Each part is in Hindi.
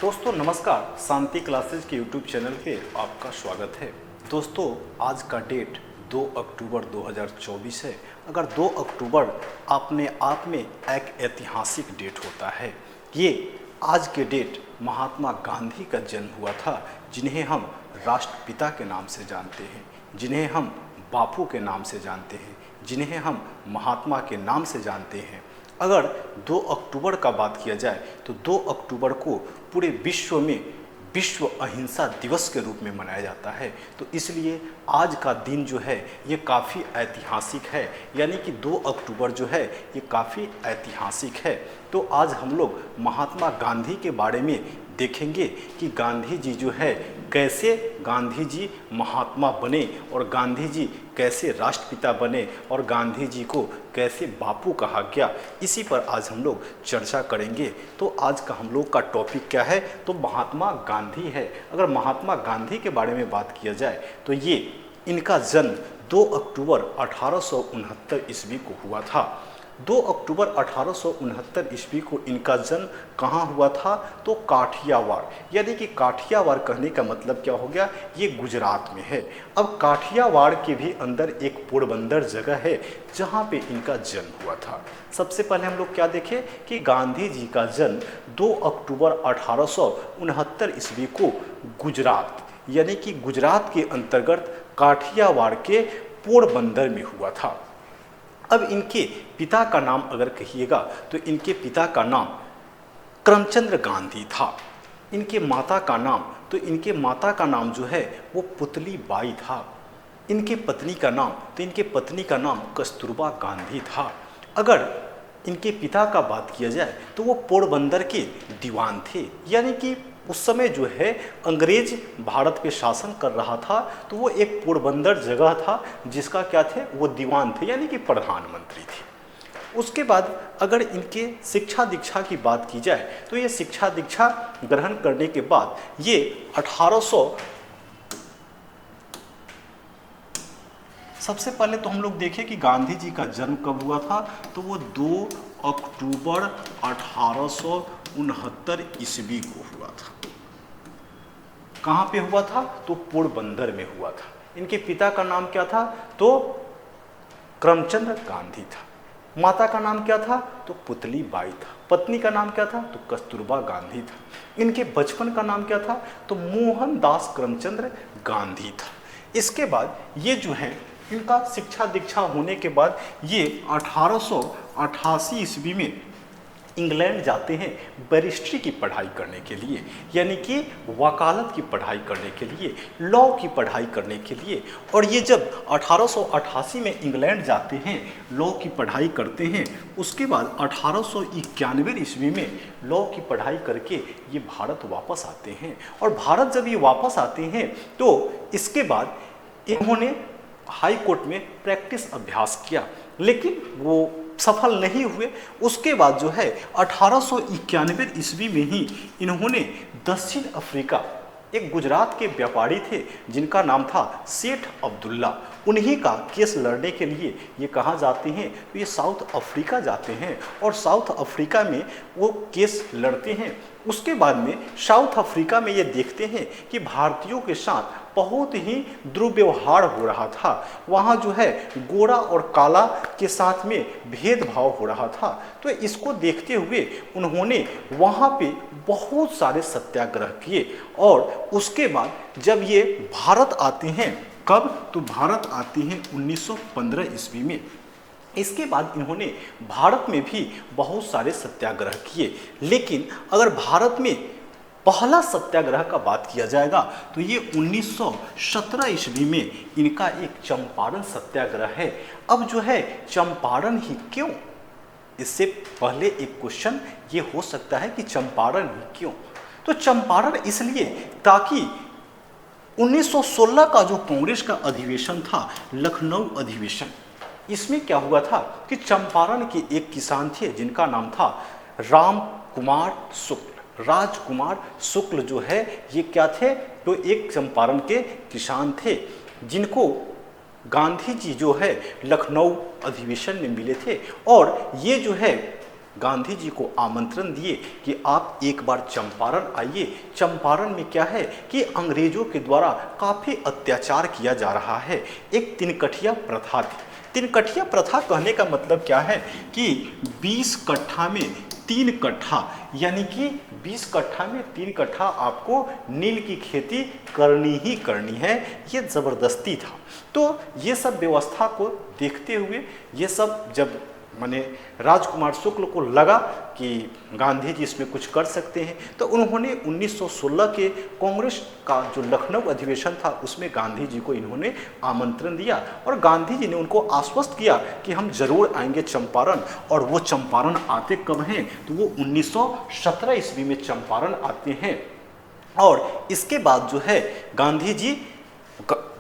दोस्तों नमस्कार, शांति क्लासेज के यूट्यूब चैनल पे आपका स्वागत है। दोस्तों आज का डेट 2 अक्टूबर 2024 है। अगर 2 अक्टूबर अपने आप में एक ऐतिहासिक डेट होता है। ये आज के डेट महात्मा गांधी का जन्म हुआ था, जिन्हें हम राष्ट्रपिता के नाम से जानते हैं, जिन्हें हम बापू के नाम से जानते हैं, जिन्हें हम महात्मा के नाम से जानते हैं। अगर 2 अक्टूबर का बात किया जाए तो 2 अक्टूबर को पूरे विश्व में विश्व अहिंसा दिवस के रूप में मनाया जाता है। तो इसलिए आज का दिन जो है ये काफ़ी ऐतिहासिक है, यानी कि 2 अक्टूबर जो है ये काफ़ी ऐतिहासिक है। तो आज हम लोग महात्मा गांधी के बारे में देखेंगे कि गांधी जी जो है कैसे गांधी जी महात्मा बने और गांधी जी कैसे राष्ट्रपिता बने और गांधी जी को कैसे बापू कहा गया। इसी पर आज हम लोग चर्चा करेंगे। तो आज का हम लोग का टॉपिक क्या है, तो महात्मा गांधी है। अगर महात्मा गांधी के बारे में बात किया जाए तो ये इनका जन्म 2 अक्टूबर 1869 ईस्वी को हुआ था। 2 अक्टूबर 1869 ईस्वी को इनका जन्म कहाँ हुआ था, तो काठियावाड़, यानी कि काठियावाड़ कहने का मतलब क्या हो गया, ये गुजरात में है। अब काठियावाड़ के भी अंदर एक पोरबंदर जगह है जहाँ पे इनका जन्म हुआ था। सबसे पहले हम लोग क्या देखें कि गांधी जी का जन्म 2 अक्टूबर 1869 ईस्वी को गुजरात, यानी कि गुजरात के अंतर्गत काठियावाड़ के पोरबंदर में हुआ था। अब इनके पिता का नाम अगर कहिएगा तो इनके पिता का नाम करमचंद गांधी था। इनके माता का नाम, तो इनके माता का नाम जो है वो पुतली बाई था। इनके पत्नी का नाम, तो इनके पत्नी का नाम कस्तूरबा गांधी था। अगर इनके पिता का बात किया जाए तो वो पोरबंदर के दीवान थे, यानी कि उस समय जो है अंग्रेज भारत पे शासन कर रहा था, तो वो एक पोरबंदर जगह था जिसका क्या थे, वो दीवान थे, यानी कि प्रधानमंत्री थे। उसके बाद अगर इनके शिक्षा दीक्षा की बात की जाए तो ये शिक्षा दीक्षा ग्रहण करने के बाद ये 1800, सबसे पहले तो हम लोग देखें कि गांधी जी का जन्म कब हुआ था, तो वो 2 अक्टूबर 1869 ईस्वी को हुआ था। कहाँ पे हुआ था, तो पोरबंदर में हुआ था। इनके पिता का नाम क्या था, तो करमचंद गांधी था। माता का नाम क्या था, तो पुतली बाई था। पत्नी का नाम क्या था, तो कस्तूरबा गांधी था। इनके बचपन का नाम क्या था, तो मोहनदास करमचंद गांधी था। इसके बाद ये जो है इनका शिक्षा दीक्षा होने के बाद ये 1888 ईस्वी में इंग्लैंड जाते हैं बैरिस्ट्री की पढ़ाई करने के लिए, यानी कि वकालत की पढ़ाई करने के लिए, लॉ की पढ़ाई करने के लिए। और ये जब 1888 में इंग्लैंड जाते हैं, लॉ की पढ़ाई करते हैं, उसके बाद 1891 ईस्वी में लॉ की पढ़ाई करके ये भारत वापस आते हैं। और भारत जब ये वापस आते हैं तो इसके बाद इन्होंने हाई कोर्ट में प्रैक्टिस अभ्यास किया, लेकिन वो सफल नहीं हुए। उसके बाद जो है 1891 ईस्वी में ही इन्होंने दक्षिण अफ्रीका, एक गुजरात के व्यापारी थे जिनका नाम था सेठ अब्दुल्ला, उन्हीं का केस लड़ने के लिए ये कहाँ जाते हैं, तो ये साउथ अफ्रीका जाते हैं और साउथ अफ्रीका में वो केस लड़ते हैं। उसके बाद में साउथ अफ्रीका में ये देखते हैं कि भारतीयों के साथ बहुत ही दुर्व्यवहार हो रहा था। वहाँ जो है गोरा और काला के साथ में भेदभाव हो रहा था। तो इसको देखते हुए उन्होंने वहाँ पे बहुत सारे सत्याग्रह किए। और उसके बाद जब ये भारत आते हैं, कब, तो भारत आते हैं 1915 ईस्वी में। इसके बाद इन्होंने भारत में भी बहुत सारे सत्याग्रह किए। लेकिन अगर भारत में पहला सत्याग्रह का बात किया जाएगा तो ये 1917 ईस्वी में इनका एक चंपारण सत्याग्रह है। अब जो है चंपारण ही क्यों, इससे पहले एक क्वेश्चन ये हो सकता है कि चंपारण ही क्यों, तो चंपारण इसलिए ताकि 1916 का जो कांग्रेस का अधिवेशन था, लखनऊ अधिवेशन, इसमें क्या हुआ था कि चंपारण के एक किसान थे जिनका नाम था रामकुमार शुक्ल। राजकुमार शुक्ल जो है ये क्या थे, तो एक चंपारण के किसान थे जिनको गांधी जी जो है लखनऊ अधिवेशन में मिले थे। और ये जो है गांधी जी को आमंत्रण दिए कि आप एक बार चंपारण आइए। चंपारण में क्या है कि अंग्रेजों के द्वारा काफ़ी अत्याचार किया जा रहा है। एक तिनकठिया प्रथा थी। तिनकठिया प्रथा कहने का मतलब क्या है कि 20 कट्ठा में 3 कट्ठा, यानी कि 20 कट्ठा में 3 कट्ठा आपको नील की खेती करनी ही करनी है। ये ज़बरदस्ती था। तो ये सब व्यवस्था को देखते हुए ये सब जब माने राजकुमार शुक्ल को लगा कि गांधी जी इसमें कुछ कर सकते हैं, तो उन्होंने 1916 के कांग्रेस का जो लखनऊ अधिवेशन था उसमें गांधी जी को इन्होंने आमंत्रण दिया और गांधी जी ने उनको आश्वस्त किया कि हम जरूर आएंगे चंपारण। और वो चंपारण आते कब हैं, तो वो 1917 ईस्वी में चंपारण आते हैं। और इसके बाद जो है गांधी जी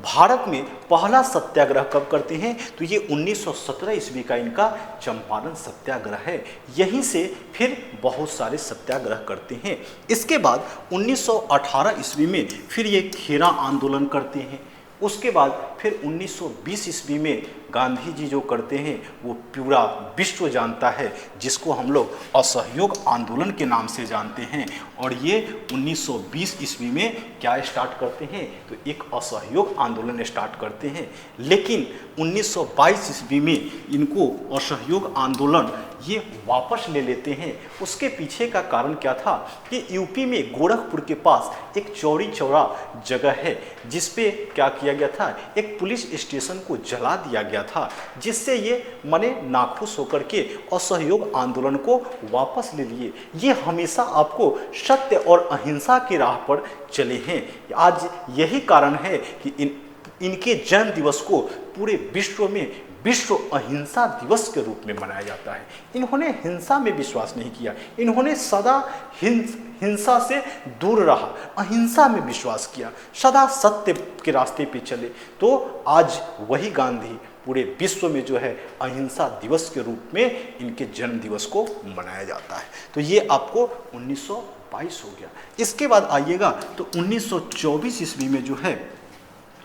भारत में पहला सत्याग्रह कब करते हैं, तो ये 1917 ईस्वी का इनका चंपारण सत्याग्रह है। यहीं से फिर बहुत सारे सत्याग्रह करते हैं। इसके बाद 1918 ईस्वी में फिर ये खेरा आंदोलन करते हैं। उसके बाद फिर 1920 ईस्वी में गांधी जी जो करते हैं वो पूरा विश्व जानता है, जिसको हम लोग असहयोग आंदोलन के नाम से जानते हैं। और ये 1920 ईस्वी में क्या स्टार्ट करते हैं, तो एक असहयोग आंदोलन स्टार्ट करते हैं। लेकिन 1922 ईस्वी में इनको असहयोग आंदोलन ये वापस ले लेते हैं। उसके पीछे का कारण क्या था कि यूपी में गोरखपुर के पास एक चौड़ी चौड़ा जगह है, जिस पे क्या किया गया था, एक पुलिस स्टेशन को जला दिया गया था, जिससे ये मने नाखुश होकर के असहयोग आंदोलन को वापस ले लिए। ये हमेशा आपको सत्य और अहिंसा की राह पर चले हैं। आज यही कारण है कि इनके जन्म दिवस को पूरे विश्व में विश्व अहिंसा दिवस के रूप में मनाया जाता है। इन्होंने हिंसा में विश्वास नहीं किया, इन्होंने सदा हिंसा से दूर रहा, अहिंसा में विश्वास किया, सदा सत्य के रास्ते पे चले। तो आज वही गांधी पूरे विश्व में जो है अहिंसा दिवस के रूप में इनके जन्म दिवस को मनाया जाता है। तो ये आपको 1922 हो गया। इसके बाद आइएगा तो 1924 ईस्वी में जो है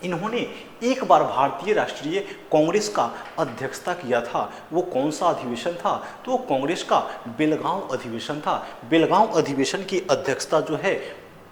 इन्होंने एक बार भारतीय राष्ट्रीय कांग्रेस का अध्यक्षता किया था। वो कौन सा अधिवेशन था, तो वो कांग्रेस का बेलगांव अधिवेशन था। बेलगांव अधिवेशन की अध्यक्षता जो है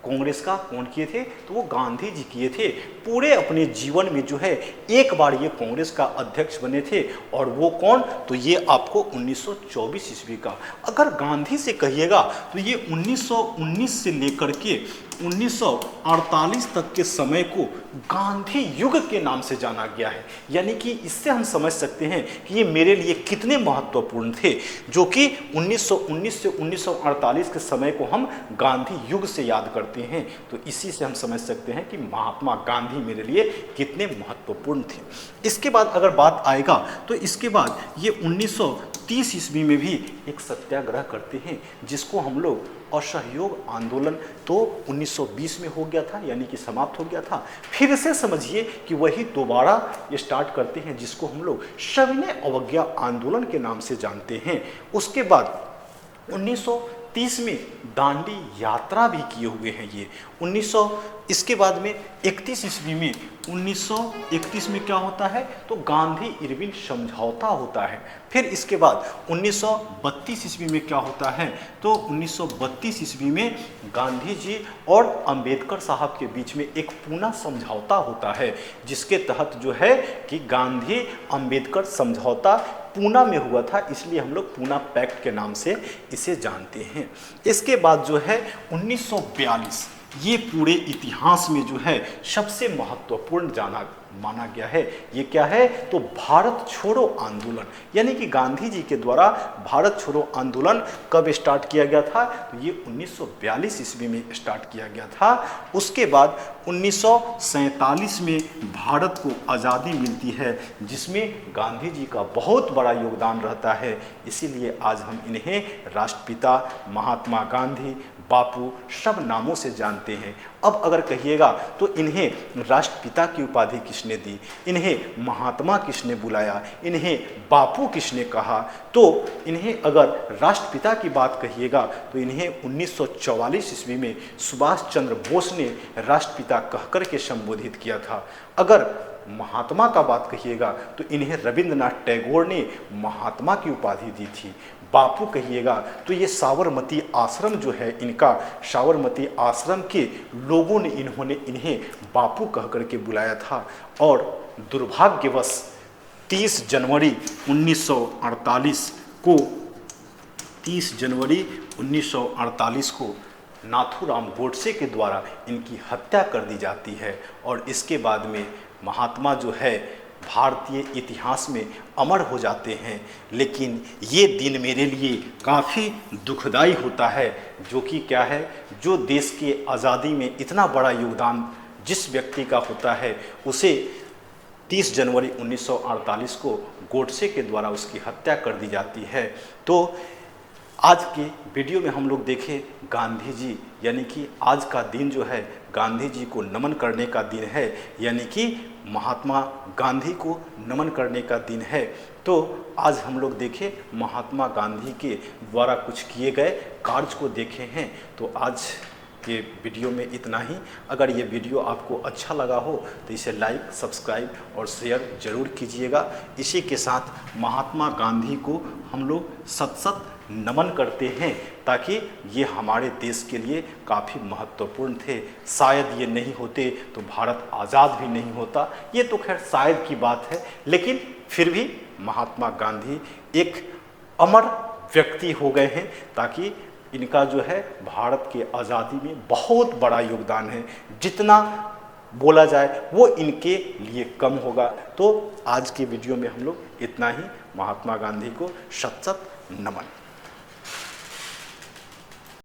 कांग्रेस का कौन किए थे, तो वो गांधी जी किए थे। पूरे अपने जीवन में जो है एक बार ये कांग्रेस का अध्यक्ष बने थे, और वो कौन, तो ये आपको 1924 ईस्वी का। अगर गांधी से कहिएगा तो ये 1919 से लेकर के 1948 तक के समय को गांधी युग के नाम से जाना गया है। यानी कि इससे हम समझ सकते हैं कि ये मेरे लिए कितने महत्वपूर्ण थे, जो कि 1919 से 1948 के समय को हम गांधी युग से याद करते हैं। तो इसी से हम समझ सकते हैं कि महात्मा गांधी मेरे लिए कितने महत्वपूर्ण थे। इसके बाद अगर बात आएगा तो इसके बाद ये 1930 ईस्वी में भी एक सत्याग्रह करते हैं, जिसको हम लोग असहयोग आंदोलन तो 1920 में हो गया था, यानी कि समाप्त हो गया था। फिर से समझिए कि वही दोबारा स्टार्ट करते हैं, जिसको हम लोग सविनय अवज्ञा आंदोलन के नाम से जानते हैं। उसके बाद 1930 में दांडी यात्रा भी किए हुए हैं ये। इसके बाद में 31 ईस्वी में 1931 में क्या होता है, तो गांधी इरविन समझौता होता है। फिर इसके बाद 1932 ईस्वी में क्या होता है, तो 1932 ईस्वी में गांधी जी और अंबेडकर साहब के बीच में एक पूना समझौता होता है, जिसके तहत जो है कि गांधी अंबेडकर समझौता पूना में हुआ था, इसलिए हम लोग पूना पैक्ट के नाम से इसे जानते हैं। इसके बाद जो है 1942, ये पूरे इतिहास में जो है सबसे महत्वपूर्ण माना गया है। ये क्या है, तो भारत छोड़ो आंदोलन, यानी कि गांधी जी के द्वारा भारत छोड़ो आंदोलन कब स्टार्ट किया गया था, तो ये 1942 ईस्वी में स्टार्ट किया गया था। उसके बाद 1947 में भारत को आज़ादी मिलती है, जिसमें गांधी जी का बहुत बड़ा योगदान रहता है। इसीलिए आज हम इन्हें राष्ट्रपिता, महात्मा गांधी, बापू सब नामों से जानते हैं। अब अगर कहिएगा तो इन्हें राष्ट्रपिता की उपाधि किसने दी, इन्हें महात्मा किसने बुलाया, इन्हें बापू किसने कहा, तो इन्हें अगर राष्ट्रपिता की बात कहिएगा तो इन्हें 1944 ईस्वी में सुभाष चंद्र बोस ने राष्ट्रपिता कहकर के संबोधित किया था। अगर महात्मा का बात कहिएगा तो इन्हें रविंद्रनाथ टैगोर ने महात्मा की उपाधि दी थी। बापू कहिएगा तो ये साबरमती आश्रम जो है इनका, साबरमती आश्रम के लोगों ने इन्होंने इन्हें बापू कह करके बुलाया था। और दुर्भाग्यवश 30 जनवरी 1948 को 30 जनवरी 1948 को नाथूराम गोडसे के द्वारा इनकी हत्या कर दी जाती है। और इसके बाद में महात्मा जो है भारतीय इतिहास में अमर हो जाते हैं। लेकिन ये दिन मेरे लिए काफ़ी दुखदाई होता है, जो कि क्या है, जो देश के आज़ादी में इतना बड़ा योगदान जिस व्यक्ति का होता है उसे 30 जनवरी 1948 को गोडसे के द्वारा उसकी हत्या कर दी जाती है। तो आज के वीडियो में हम लोग देखें गांधी जी, यानी कि आज का दिन जो है गांधी जी को नमन करने का दिन है, यानी कि महात्मा गांधी को नमन करने का दिन है। तो आज हम लोग देखें महात्मा गांधी के द्वारा कुछ किए गए कार्य को देखे हैं। तो आज के वीडियो में इतना ही। अगर ये वीडियो आपको अच्छा लगा हो तो इसे लाइक, सब्सक्राइब और शेयर जरूर कीजिएगा। इसी के साथ महात्मा गांधी को हम लोग सत सत नमन करते हैं, ताकि ये हमारे देश के लिए काफ़ी महत्वपूर्ण थे। शायद ये नहीं होते तो भारत आज़ाद भी नहीं होता, ये तो खैर शायद की बात है, लेकिन फिर भी महात्मा गांधी एक अमर व्यक्ति हो गए हैं, ताकि इनका जो है भारत के आज़ादी में बहुत बड़ा योगदान है। जितना बोला जाए वो इनके लिए कम होगा। तो आज के वीडियो में हम लोग इतना ही। महात्मा गांधी को सत सत नमन।